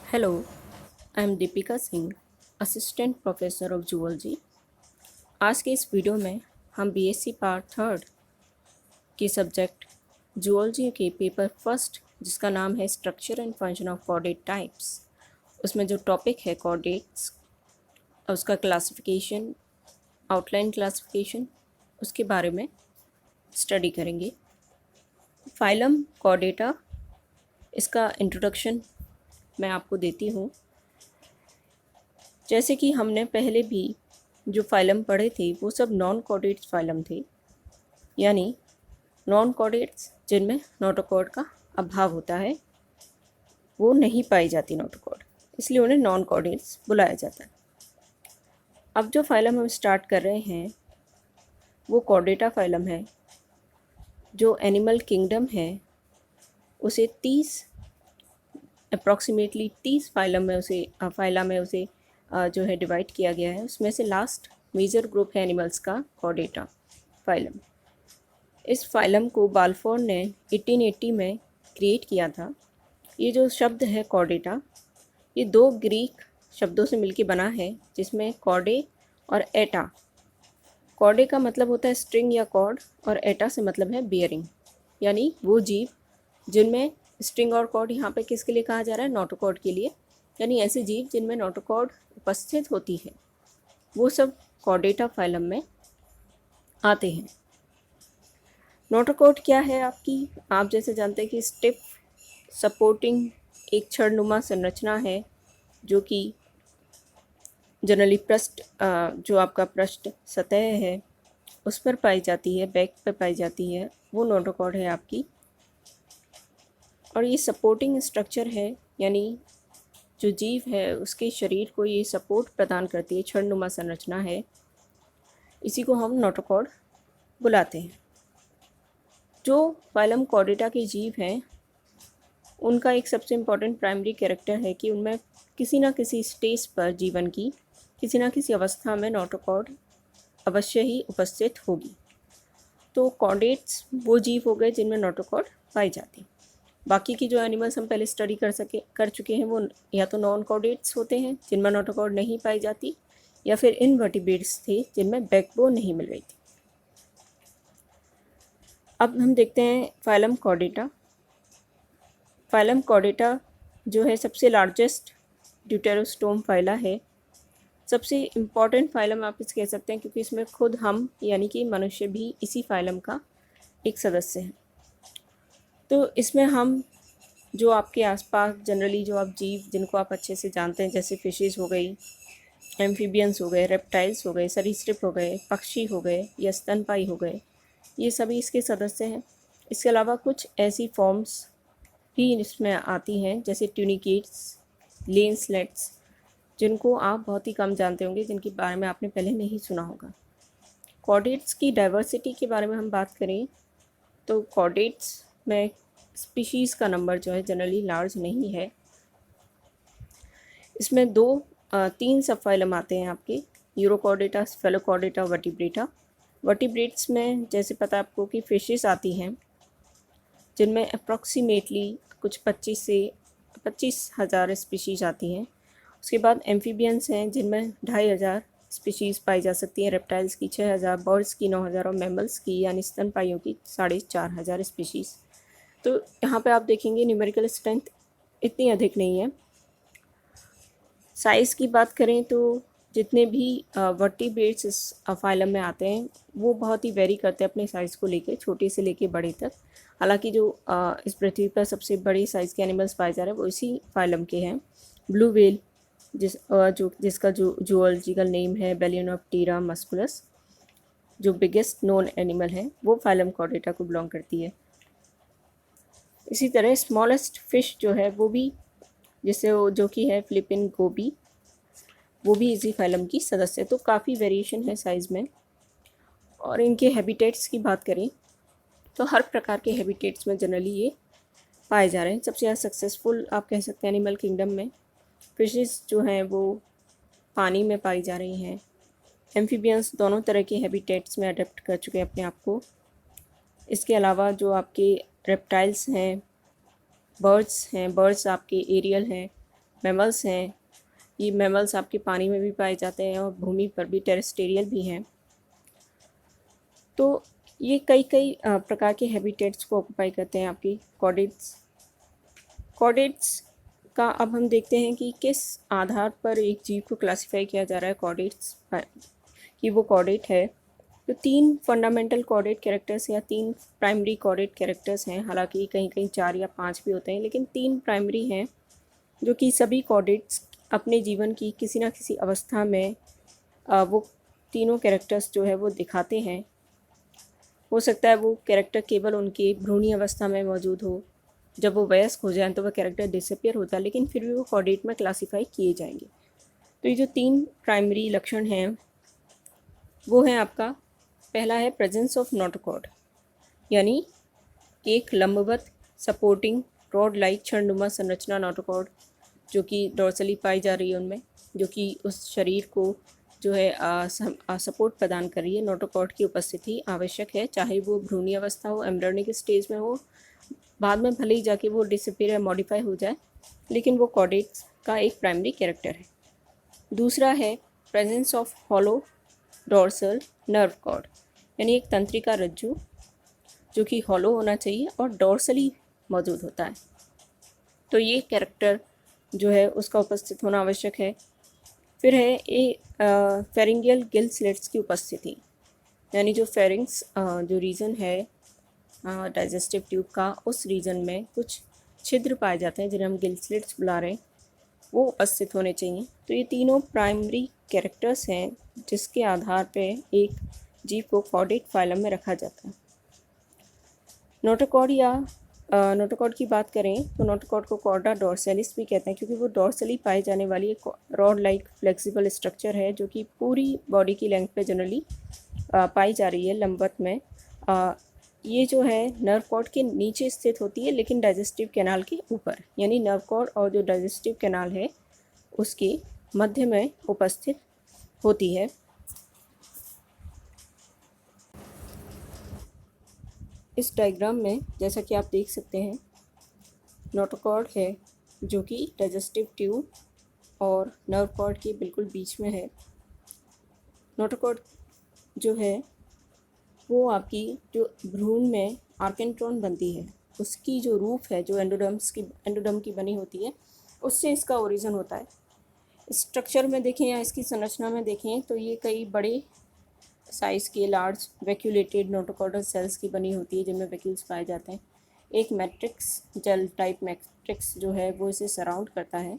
Hello, I am Deepika Singh, assistant professor of zoology. आज के इस वीडियो में हम बीएससी पार्ट थर्ड के सब्जेक्ट जूलॉजी के पेपर फर्स्ट, जिसका नाम है structure and function of chordate types, उसमें जो टॉपिक है कॉर्डेट्स, उसका क्लासिफिकेशन, आउटलाइन क्लासिफिकेशन, उसके बारे में स्टडी करेंगे। फाइलम कॉर्डेटा, इसका इंट्रोडक्शन मैं आपको देती हूँ। जैसे कि हमने पहले भी जो फाइलम पढ़े थे वो सब नॉन कॉर्डेट्स फाइलम थे, यानी नॉन कॉर्डेट्स जिनमें नोटोकॉर्ड का अभाव होता है, वो नहीं पाई जाती नोटोकॉर्ड, इसलिए उन्हें नॉन कॉर्डेट्स बुलाया जाता है। अब जो फाइलम हम स्टार्ट कर रहे हैं वो कॉर्डेटा फाइलम है। जो एनिमल किंगडम है उसे 30 अप्रॉक्सीमेटली 30 फाइला में उसे जो है डिवाइड किया गया है। उसमें से लास्ट मेजर ग्रुप है एनिमल्स का कॉर्डेटा फाइलम। इस फाइलम को बाल्फोर ने 1880 में क्रिएट किया था। ये जो शब्द है कॉर्डेटा, ये दो ग्रीक शब्दों से मिलकर बना है, जिसमें कॉर्डे और एटा। कॉर्डे का मतलब होता है स्ट्रिंग या कॉर्ड, और एटा से मतलब है बियरिंग, यानी वो जीव जिनमें स्ट्रिंग और कॉर्ड, यहाँ पे किसके लिए कहा जा रहा है? नोटोकॉर्ड के लिए, यानी ऐसे जीव जिनमें नोटोकॉर्ड उपस्थित होती है, वो सब कॉर्डेटा फाइलम में आते हैं। नोटोकॉर्ड क्या है आपकी? आप जैसे जानते हैं कि स्टिफ सपोर्टिंग एक छड़नुमा संरचना है, जो कि जनरली पृष्ठ, जो आपका पृष्ठ सतह है उस पर पाई जाती है, बैक पर पाई जाती है, वो नोटोकॉर्ड है आपकी। और ये सपोर्टिंग स्ट्रक्चर है, यानी जो जीव है उसके शरीर को ये सपोर्ट प्रदान करती है, छड़नुमा संरचना है, इसी को हम नोटोकॉर्ड बुलाते हैं। जो फाइलम कॉर्डेटा के जीव हैं उनका एक सबसे इम्पॉर्टेंट प्राइमरी कैरेक्टर है कि उनमें किसी न किसी स्टेज पर जीवन की किसी न किसी अवस्था में नोटोकॉर्ड अवश्य ही उपस्थित होगी। तो कॉर्डेट्स वो जीव हो गए जिनमें नोटोकॉर्ड पाई जाती। बाकी की जो एनिमल्स हम पहले स्टडी कर चुके हैं वो या तो नॉन कॉर्डेट्स होते हैं जिनमें नोटोकॉर्ड नहीं पाई जाती, या फिर इनवर्टिब्रेट्स थे जिनमें बैकबोन नहीं मिल रही थी। अब हम देखते हैं फाइलम कॉर्डेटा। फाइलम कॉर्डेटा जो है सबसे लार्जेस्ट ड्यूटेरोस्टोम फाइला है, सबसे इम्पॉर्टेंट फाइलम आप इसे कह सकते हैं, क्योंकि इसमें खुद हम यानी कि मनुष्य भी इसी फाइलम का एक सदस्य है। तो इसमें हम जो आपके आसपास जनरली जो आप जीव जिनको आप अच्छे से जानते हैं, जैसे फिशेस हो गई, एम्फीबियंस हो गए, रेप्टाइल्स हो गए, सरीसृप हो गए, पक्षी हो गए या स्तनपाई हो गए, ये सभी इसके सदस्य हैं। इसके अलावा कुछ ऐसी फॉर्म्स भी इसमें आती हैं जैसे ट्यूनिकेट्स, लेंसलेट्स, जिनको आप बहुत ही कम जानते होंगे, जिनके बारे में आपने पहले नहीं सुना होगा। कॉर्डेट्स की डाइवर्सिटी के बारे में हम बात करें तो कॉर्डेट्स में स्पीशीज़ का नंबर जो है जनरली लार्ज नहीं है। इसमें 3 सब फाइलम आते हैं आपके, यूरोकॉर्डेटा, स्फेलोकॉर्डेटा, वर्टिब्रेटा। वर्टिब्रेट्स में जैसे पता आपको कि फिशेस आती हैं जिनमें अप्रॉक्सीमेटली कुछ 25,000 स्पीशीज़ आती हैं। उसके बाद एम्फीबियंस हैं जिनमें 2,500 स्पीशीज़ पाई जा सकती हैं, रेप्टाइल्स की 6,000, बर्ड्स की 9,000 और मैमल्स की यानी स्तनपाइयों की 4,500 स्पीशीज़। तो यहाँ पे आप देखेंगे न्यूमेरिकल स्ट्रेंथ इतनी अधिक नहीं है। साइज़ की बात करें तो जितने भी वर्टिब्रेट्स इस फाइलम में आते हैं वो बहुत ही वेरी करते हैं अपने साइज़ को लेके, छोटे से लेके बड़े तक। हालांकि जो इस पृथ्वी पर सबसे बड़ी साइज़ के एनिमल्स पाए जा रहे हैं वो इसी फाइलम के हैं। ब्लू व्हेल जिसका जो जूलॉजिकल नेम है बैलियनोप्टेरा मस्कुलस, जो बिगेस्ट नोन एनिमल है, वो फाइलम कॉर्डेटा को बिलोंग करती है। इसी तरह स्मॉलेस्ट फिश जो है वो भी, जिससे वो जो कि है फिलिपिन गोबी, वो भी इसी फाइलम की सदस्य है। तो काफ़ी वेरिएशन है साइज़ में। और इनके हैबिटेट्स की बात करें तो हर प्रकार के हैबिटेट्स में जनरली ये पाए जा रहे हैं। सबसे ज़्यादा सक्सेसफुल आप कह सकते हैं एनिमल किंगडम में फिशेस जो हैं वो पानी में पाई जा रही हैं। एम्फीबियंस दोनों तरह के हैबिटेट्स में अडेप्ट कर चुके हैं अपने आप को। इसके अलावा जो आपके रेप्टाइल्स हैं, बर्ड्स आपके एरियल हैं, मैमल्स हैं, ये मैमल्स आपके पानी में भी पाए जाते हैं और भूमि पर भी, टेरेस्टेरियल भी हैं। तो ये कई कई प्रकार के हैबिटेट्स को ऑक्यूपाई करते हैं आपकी कॉर्डेट्स। कॉर्डेट्स का अब हम देखते हैं कि किस आधार पर एक जीव को क्लासिफाई किया जा रहा है कॉर्डेट्स कि वो कॉर्डेट है। तो 3 फंडामेंटल कॉर्डेट कैरेक्टर्स या 3 प्राइमरी कॉर्डेट कैरेक्टर्स हैं, हालांकि कहीं कहीं 4 या 5 भी होते हैं, लेकिन 3 प्राइमरी हैं जो कि सभी कॉर्डेट्स अपने जीवन की किसी न किसी अवस्था में वो तीनों कैरेक्टर्स जो है वो दिखाते हैं। हो सकता है वो कैरेक्टर केवल उनकी भ्रूणी अवस्था में मौजूद हो, जब वो वयस्क हो जाएं तो वह कैरेक्टर डिसअपियर होता है, लेकिन फिर भी वो कॉर्डेट में क्लासीफाई किए जाएंगे। तो ये जो 3 प्राइमरी लक्षण हैं वो है आपका, पहला है प्रेजेंस ऑफ नोटोकॉर्ड, यानी एक लंबवत सपोर्टिंग रॉड लाइक क्षणनुमा संरचना नोटोकॉर्ड जो कि डॉर्सली पाई जा रही है उनमें, जो कि उस शरीर को जो है सपोर्ट प्रदान कर रही है। नोटोकॉर्ड की उपस्थिति आवश्यक है, चाहे वो भ्रूणी अवस्था हो, एम्ब्रियोनिक स्टेज में हो, बाद में भले ही जाके वो डिसअपीयर या मॉडिफाई हो जाए, लेकिन वो कॉर्डेट्स का एक प्राइमरी कैरेक्टर है। दूसरा है presence of hollow dorsal nerve cord, यानी एक तंत्रिका रज्जु जो कि हॉलो होना चाहिए और डॉर्सली मौजूद होता है। तो ये कैरेक्टर जो है उसका उपस्थित होना आवश्यक है। फिर है फेरिंगियल गिल स्लिट्स की उपस्थिति, यानी जो फेरिंग्स जो रीजन है डाइजेस्टिव ट्यूब का, उस रीजन में कुछ छिद्र पाए जाते हैं जिन्हें हम गिल स्लिट्स बुला रहे हैं, वो उपस्थित होने चाहिए। तो ये तीनों प्राइमरी कैरेक्टर्स हैं जिसके आधार पे एक जीव को कॉर्डेट फाइलम में रखा जाता है। नोटोकॉर्ड या नोटोकॉर्ड की बात करें तो नोटोकॉर्ड को कॉर्डा डॉर्सैलिस भी कहते हैं, क्योंकि वो डॉर्सली पाई जाने वाली एक रॉड लाइक फ्लेक्सिबल स्ट्रक्चर है जो कि पूरी बॉडी की लेंथ पे जनरली पाई जा रही है लंबवत में। ये जो है नर्व कॉर्ड के नीचे स्थित होती है, लेकिन डाइजेस्टिव कैनाल के ऊपर, यानी नर्व कॉर्ड और जो डाइजेस्टिव कैनाल है उसके मध्य में उपस्थित होती है। इस डायग्राम में जैसा कि आप देख सकते हैं, नोटोकॉर्ड है जो कि डाइजेस्टिव ट्यूब और नर्व कॉर्ड के बिल्कुल बीच में है। नोटोकॉर्ड जो है वो आपकी जो भ्रूण में आर्केंट्रॉन बनती है उसकी जो रूफ है, जो एंडोडर्म की बनी होती है, उससे इसका ओरिजिन होता है। स्ट्रक्चर में देखें या इसकी संरचना में देखें तो ये कई बड़े साइज़ के लार्ज वैक्यूलेटेड नोटोकॉर्डल सेल्स की बनी होती है जिनमें वैक्यूल्स पाए जाते हैं। एक मैट्रिक्स जेल टाइप मैट्रिक्स जो है वो इसे सराउंड करता है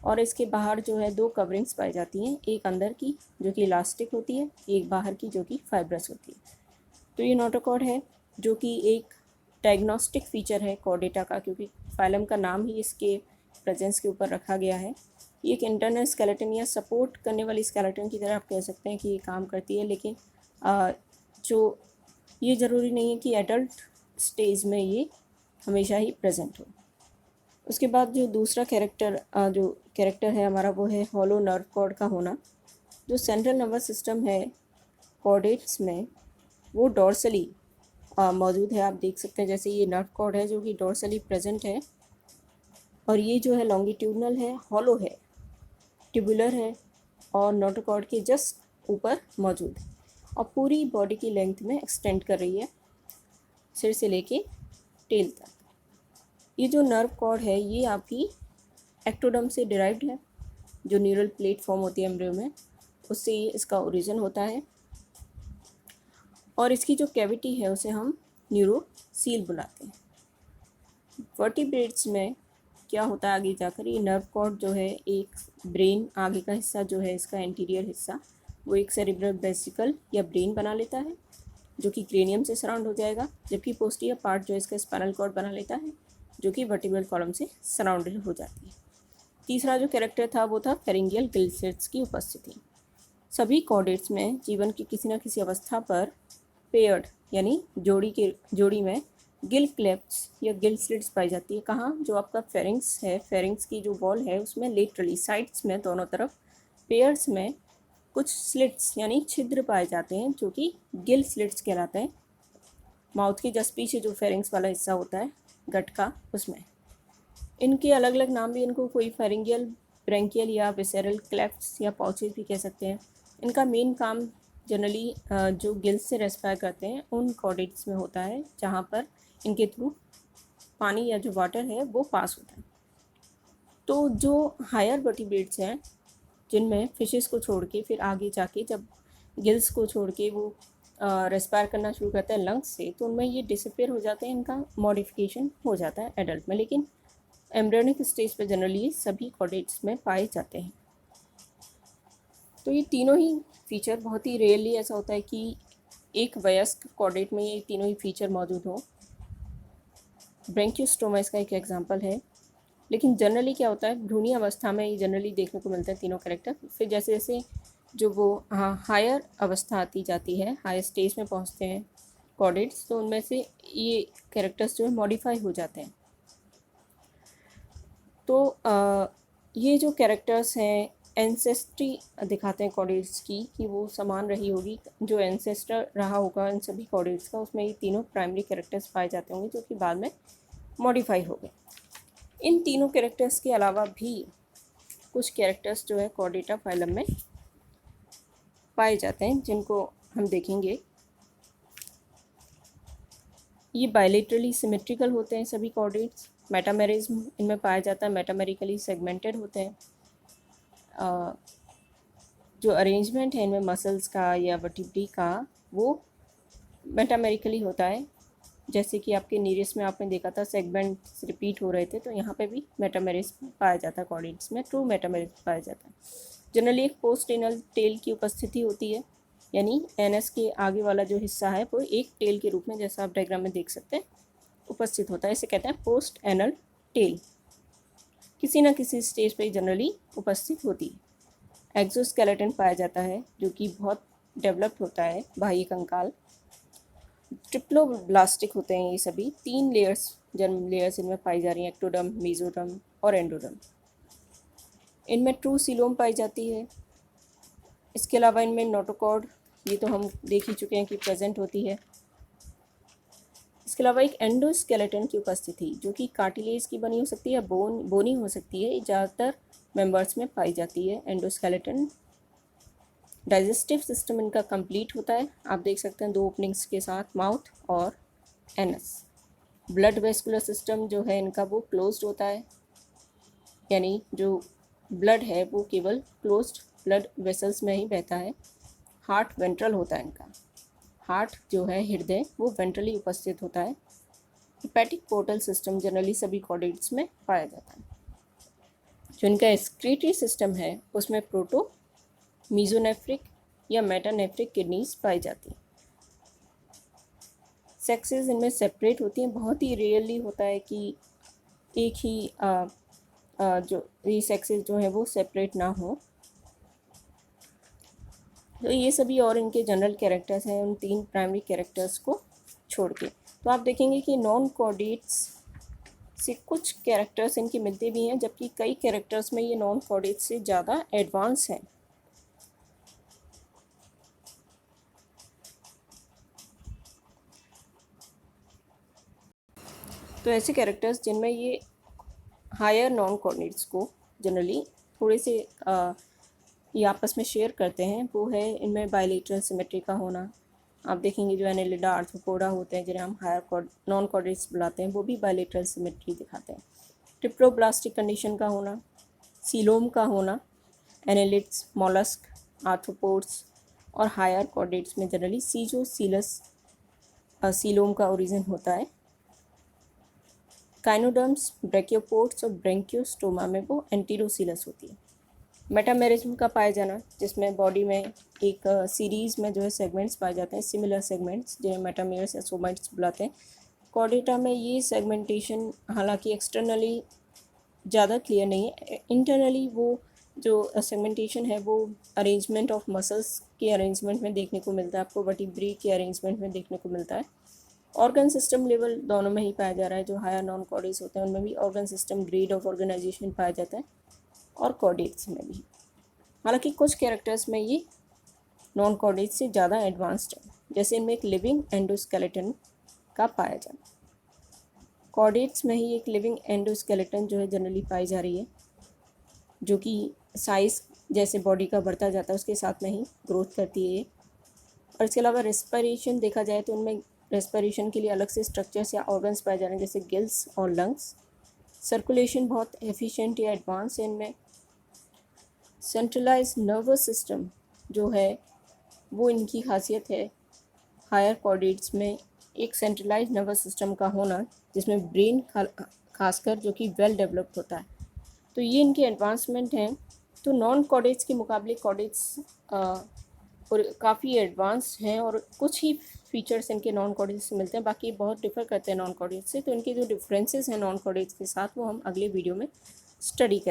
और इसके बाहर जो है 2 कवरिंग्स पाई जाती हैं, एक अंदर की जो कि इलास्टिक होती है, एक बाहर की जो कि फाइब्रस होती है। तो ये नोटोकॉर्ड है जो कि एक डायग्नोस्टिक फीचर है कॉर्डेटा का, क्योंकि फाइलम का नाम ही इसके प्रेजेंस के ऊपर रखा गया है। ये एक इंटरनल स्केलेटन या सपोर्ट करने वाली स्केलेटन की तरह आप कह सकते हैं कि ये काम करती है, लेकिन जो ये ज़रूरी नहीं है कि एडल्ट स्टेज में ये हमेशा ही प्रेजेंट हो। उसके बाद जो दूसरा कैरेक्टर है हमारा वो है हॉलो नर्व कॉर्ड का होना। जो सेंट्रल नर्वस सिस्टम है कॉर्डेट्स में वो डॉर्सली मौजूद है। आप देख सकते हैं जैसे ये नर्व कॉर्ड है जो कि डॉर्सली प्रेजेंट है, और ये जो है लॉन्गिट्यूडनल है, हॉलो है, ट्यूबुलर है और नोटोकॉर्ड के जस्ट ऊपर मौजूद है और पूरी बॉडी की लेंथ में एक्सटेंड कर रही है, सिर से लेके टेल तक। ये जो नर्व कॉर्ड है ये आपकी एक्टोडर्म से डिराइव्ड है, जो न्यूरल प्लेट फॉर्म होती है एम्ब्रियो में, उससे ये इसका ओरिजिन होता है। और इसकी जो कैविटी है उसे हम न्यूरोसील बुलाते हैं। वर्टिब्रेट्स में क्या होता है आगे जाकर, ये नर्व कॉर्ड जो है एक ब्रेन, आगे का हिस्सा जो है इसका एंटीरियर हिस्सा, वो एक सेरिब्रल वेसिकल या ब्रेन बना लेता है जो कि क्रेनियम से सराउंड हो जाएगा, जबकि पोस्टीरियर पार्ट जो है इसका स्पाइनल कॉर्ड बना लेता है जो कि वर्टिब्रल कॉलम से सराउंडेड हो जाती है। तीसरा जो कैरेक्टर था वो था फेरिंगियल गिल स्लिट्स की उपस्थिति। सभी कॉर्डेट्स में जीवन की किसी न किसी अवस्था पर पेयर्ड यानी जोड़ी में गिल क्लेफ्ट्स या गिल स्लिट्स पाई जाती है। कहाँ, जो आपका फेरिंग्स है, फेरिंग्स की जो वॉल है उसमें लेटरली साइड्स में दोनों तरफ पेयर्स में कुछ स्लिट्स यानी छिद्र पाए जाते हैं जो कि गिल स्लिट्स कहलाते हैं। माउथ के जस्ट पीछे जो फेरिंग्स वाला हिस्सा होता है गट का, उसमें। इनके अलग अलग नाम भी, इनको कोई फेरिंगियल, ब्रेंकियल या विसेरल क्लेफ्ट्स या पाउचेज भी कह सकते हैं। इनका मेन काम जनरली जो गिल्स से रेस्पायर करते हैं उन कॉर्डेट्स में होता है, जहाँ पर इनके थ्रू पानी या जो वाटर है वो पास होता है। तो जो हायर वर्टिब्रेट्स हैं, जिनमें फिशेस को छोड़ के फिर आगे जाके जब गिल्स को छोड़ के वो रेस्पायर करना शुरू करते हैं लंग्स से, तो उनमें ये डिसअपेयर हो जाते हैं, इनका मॉडिफिकेशन हो जाता है एडल्ट में। लेकिन एम्ब्रियोनिक स्टेज पे जनरली ये सभी कॉर्डेट्स में पाए जाते हैं। तो ये तीनों ही फीचर, बहुत ही रेयरली ऐसा होता है कि एक वयस्क कॉर्डेट में ये तीनों ही फीचर मौजूद हो। ब्रेंकियोस्टोमा इसका एक एग्जांपल है। लेकिन जनरली क्या होता है, भ्रूणीय अवस्था में ये जनरली देखने को मिलते हैं तीनों कैरेक्टर। फिर जैसे जैसे जो वो हायर अवस्था आती जाती है, हायर स्टेज में पहुंचते हैं कॉर्डेट्स, तो उनमें से ये कैरेक्टर्स जो है मॉडिफाई हो जाते हैं। तो ये जो कैरेक्टर्स हैं एंसेस्ट्री दिखाते हैं कॉर्डेट्स की, कि वो समान रही होगी, जो एंसेस्टर रहा होगा इन सभी कॉर्डेट्स का, उसमें ये तीनों प्राइमरी कैरेक्टर्स पाए जाते होंगे जो कि बाद में मॉडिफाई हो गए। इन तीनों कैरेक्टर्स के अलावा भी कुछ कैरेक्टर्स जो है कॉर्डेटा फाइलम में पाए जाते हैं, जिनको हम देखेंगे। ये बायलेटरली सिमेट्रिकल होते हैं सभी कॉर्डेट्स। मेटामेरिज्म इनमें पाया जाता है, मेटामेरिकली सेगमेंटेड होते हैं। जो अरेंजमेंट है इनमें मसल्स का या वर्टिब्री का, वो मेटामेरिकली होता है। जैसे कि आपके नीरस में आपने देखा था सेगमेंट्स रिपीट हो रहे थे, तो यहाँ पे भी मेटामेरिज्म पाया जाता है कॉर्डेट्स में, ट्रू मेटामेरिज्म पाया जाता है। जनरली एक पोस्ट एनल टेल की उपस्थिति होती है, यानी एनएस के आगे वाला जो हिस्सा है वो एक टेल के रूप में, जैसा आप डायग्राम में देख सकते हैं, उपस्थित होता है। इसे कहते हैं पोस्ट एनल टेल। किसी न किसी स्टेज पर जनरली उपस्थित होती है। एक्सोस्केलेटन पाया जाता है जो कि बहुत डेवलप्ड होता है, बाह्य कंकाल। ट्रिप्लोब्लास्टिक होते हैं ये सभी, 3 लेयर्स, जर्म लेयर्स इनमें पाई जा रही हैं, एक्टोडर्म, मेसोडर्म और एंडोडर्म। इनमें ट्रू सीलोम पाई जाती है। इसके अलावा इनमें नोटोकॉर्ड, ये तो हम देख ही चुके हैं कि प्रेजेंट होती है। इसके अलावा एक एंडोस्केलेटन की उपस्थिति, जो कि कार्टिलेज की बनी हो सकती है या बोनी हो सकती है, ज़्यादातर मेंबर्स में पाई जाती है एंडोस्केलेटन। डाइजेस्टिव सिस्टम इनका कंप्लीट होता है, आप देख सकते हैं 2 ओपनिंग्स के साथ, माउथ और एनस। ब्लड वेस्कुलर सिस्टम जो है इनका वो क्लोज्ड होता है, यानी जो ब्लड है वो केवल क्लोज्ड ब्लड वेसल्स में ही बहता है। हार्ट वेंट्रल होता है इनका, हार्ट जो है हृदय वो वेंट्रली उपस्थित होता है। हेपेटिक पोर्टल सिस्टम जनरली सभी कॉर्डेट्स में पाया जाता है। जो इनका एक्सक्रीटरी सिस्टम है उसमें प्रोटो, मीजोनेफ्रिक या मेटानेफ्रिक किडनीज पाई जाती हैं। सेक्सेस इनमें सेपरेट होती हैं, बहुत ही रेयरली होता है कि एक ही जो ये सेक्सेस जो हैं वो सेपरेट ना हो। तो ये सभी और इनके जनरल कैरेक्टर्स हैं उन 3 प्राइमरी कैरेक्टर्स को छोड़ के। तो आप देखेंगे कि नॉन कॉर्डेट्स से कुछ कैरेक्टर्स इनके मिलते भी हैं, जबकि कई कैरेक्टर्स में ये नॉन कॉर्डेट्स से ज़्यादा एडवांस हैं। तो ऐसे कैरेक्टर्स जिनमें ये हायर नॉन कॉर्डेट्स को जनरली थोड़े से ये आपस में शेयर करते हैं, वो है इनमें बायलेटरल सिमेट्री का होना। आप देखेंगे जो एनेलिडा, आर्थ्रोपोडा होते हैं, जिन्हें हम हायर नॉन कॉर्डेट्स बुलाते हैं, वो भी बायलेटरल सिमेट्री दिखाते हैं। ट्रिप्लोब्लास्टिक कंडीशन का होना, सीलोम का होना, एनेलिड्स, मोलस्क, आर्थ्रोपोड्स और हायर कॉर्डेट्स में जनरली सीजोसीलस सीलोम का ओरिजिन होता है। काइनोडर्म्स, ब्रैकियोपोड्स और ब्रेंकियोस्टोमा में वो एंटीरोसीलस होती है। मेटामेरिज्म का पाया जाना, जिसमें बॉडी में एक सीरीज़ में जो है सेगमेंट्स पाए जाते हैं, सिमिलर सेगमेंट्स, जिन्हें मेटामेर्स या सोमाइट्स बुलाते हैं। कॉर्डेटा में ये सेगमेंटेशन हालांकि एक्सटर्नली ज़्यादा क्लियर नहीं है, इंटरनली वो जो सेगमेंटेशन है वो अरेंजमेंट ऑफ मसल्स के अरेंजमेंट में देखने को मिलता है, आपको वर्टिब्री के अरेंजमेंट में देखने को मिलता है। ऑर्गन सिस्टम लेवल दोनों में ही पाया जा रहा है, जो हायर नॉन कॉर्डेट्स होते हैं उनमें भी organ system grade of organization पाया जाता है, और कॉर्डेट्स में भी। हालांकि कुछ कैरेक्टर्स में ये नॉन कॉर्डेट्स से ज़्यादा एडवांस्ड है, जैसे इनमें एक लिविंग एंडोस्केलेटन का पाया जाना। कॉर्डेट्स में ही एक लिविंग एंडोस्केलेटन जो है जनरली पाई जा रही है, जो कि साइज़ जैसे बॉडी का बढ़ता जाता है उसके साथ में ही ग्रोथ करती है ये। और इसके अलावा रेस्पिरेशन देखा जाए तो उनमें रेस्पिरेशन के लिए अलग से स्ट्रक्चर्स या ऑर्गन्स पाए जा रहे हैं, जैसे गिल्स और लंग्स। सर्कुलेशन बहुत एफिशिएंट या एडवांस है इनमें। सेंट्रलाइज नर्वस सिस्टम जो है वो इनकी खासियत है। हायर कॉर्डेट्स में एक सेंट्रलाइज नर्वस सिस्टम का होना, जिसमें ब्रेन खासकर जो कि वेल डेवलप्ड होता है, तो ये इनके एडवांसमेंट हैं। तो नॉन कॉर्डेट्स के मुकाबले कॉर्डेट्स और काफ़ी एडवांस हैं, और कुछ ही फीचर्स इनके नॉन कॉर्डेट्स से मिलते हैं, बाकी बहुत डिफर करते हैं नॉन कॉर्डेट्स से। तो इनके जो डिफरेंसेस हैं नॉन कॉर्डेट्स के साथ वो हम अगले वीडियो में स्टडी करेंगे।